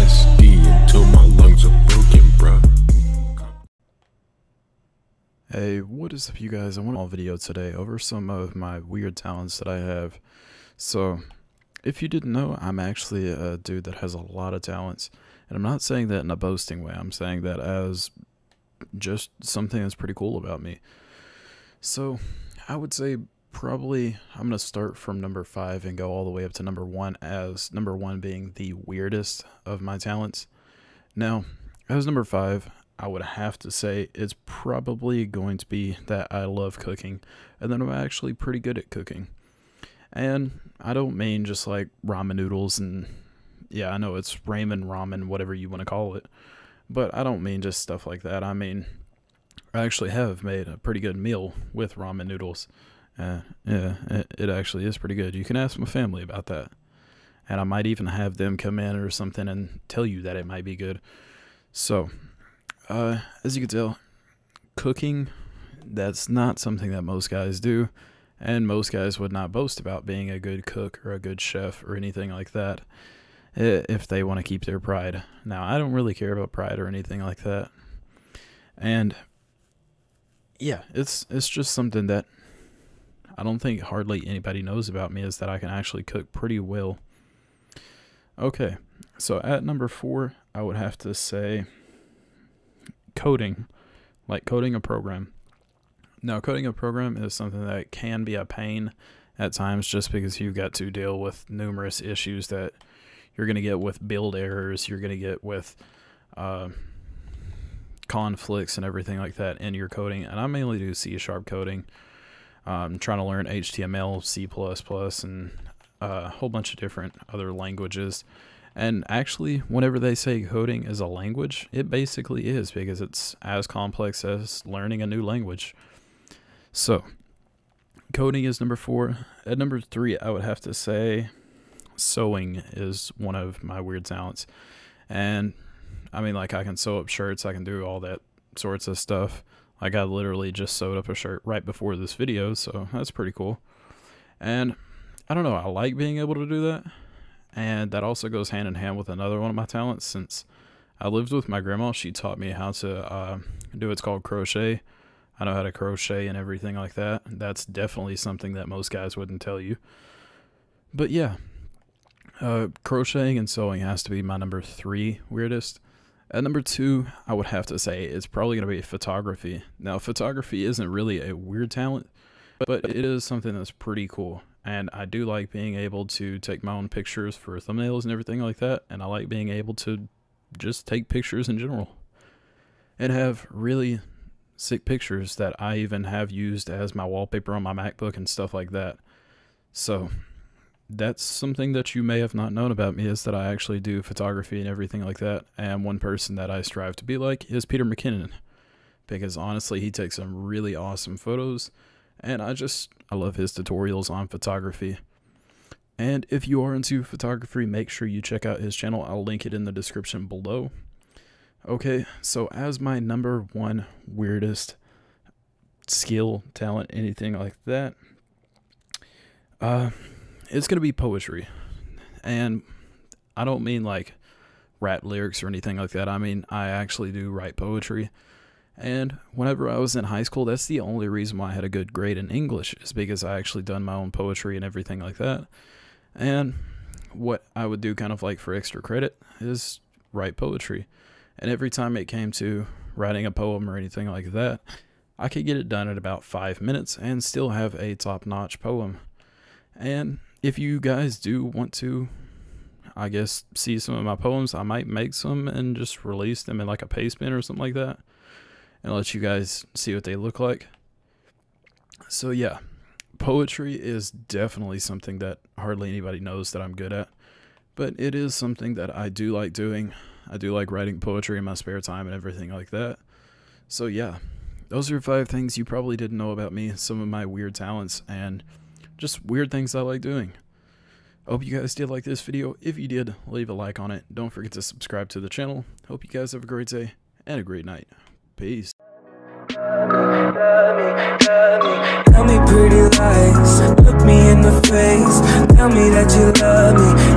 PTSD until my lungs are broken, bruh. Hey, what is up you guys? I want a video today over some of my weird talents that I have. So, if you didn't know, I'm actually a dude that has a lot of talents. And I'm not saying that in a boasting way, I'm saying that as just something that's pretty cool about me. So, I would say probably I'm going to start from number 5 and go all the way up to number 1, as number 1 being the weirdest of my talents. Now, as number 5, I would have to say it's probably going to be that I love cooking, and that I'm actually pretty good at cooking. And I don't mean just like ramen noodles and, yeah, I know it's ramen, whatever you want to call it, but I don't mean just stuff like that. I mean, I actually have made a pretty good meal with ramen noodles. Yeah, it actually is pretty good. You can ask my family about that, and I might even have them come in or something and tell you that it might be good. So, as you can tell, cooking, that's not something that most guys do, and most guys would not boast about being a good cook or a good chef or anything like that if they want to keep their pride. Now, I don't really care about pride or anything like that, and yeah, it's just something that I don't think hardly anybody knows about me, is that I can actually cook pretty well. Okay, so at number 4, I would have to say coding, like coding a program. Now, coding a program is something that can be a pain at times, just because you've got to deal with numerous issues that you're going to get with build errors, you're going to get with conflicts and everything like that in your coding. And I mainly do C# coding. I'm trying to learn HTML, C++, and a whole bunch of different other languages. And actually, whenever they say coding is a language, it basically is, because it's as complex as learning a new language. So, coding is number 4. At number 3, I would have to say sewing is one of my weird talents. And, I mean, like, I can sew up shirts, I can do all that sorts of stuff. Like, I literally just sewed up a shirt right before this video, so that's pretty cool. And, I don't know, I like being able to do that. And that also goes hand in hand with another one of my talents. Since I lived with my grandma, she taught me how to do what's called crochet. I know how to crochet and everything like that. That's definitely something that most guys wouldn't tell you. But yeah, crocheting and sewing has to be my number 3 weirdest. At number 2, I would have to say it's probably going to be photography. Now, photography isn't really a weird talent, but it is something that's pretty cool. And I do like being able to take my own pictures for thumbnails and everything like that. And I like being able to just take pictures in general and have really sick pictures that I even have used as my wallpaper on my MacBook and stuff like that. So that's something that you may have not known about me, is that I actually do photography and everything like that. And one person that I strive to be like is Peter McKinnon, because honestly, he takes some really awesome photos. And I love his tutorials on photography. And if you are into photography, make sure you check out his channel. I'll link it in the description below. Okay, so as my number 1 weirdest skill, talent, anything like that, it's going to be poetry. And I don't mean like rap lyrics or anything like that. I mean, I actually do write poetry. And whenever I was in high school, that's the only reason why I had a good grade in English, is because I actually done my own poetry and everything like that. And what I would do kind of like for extra credit is write poetry. And every time it came to writing a poem or anything like that, I could get it done in about 5 minutes and still have a top-notch poem. And if you guys do want to, I guess, see some of my poems, I might make some and just release them in like a paste bin or something like that, and let you guys see what they look like. So yeah, poetry is definitely something that hardly anybody knows that I'm good at, but it is something that I do like doing. I do like writing poetry in my spare time and everything like that. So yeah, those are 5 things you probably didn't know about me, some of my weird talents, and just weird things I like doing. Hope you guys did like this video. If you did, leave a like on it. Don't forget to subscribe to the channel. Hope you guys have a great day and a great night. Peace. Tell me pretty lies, look me in the face. Tell me that you love me.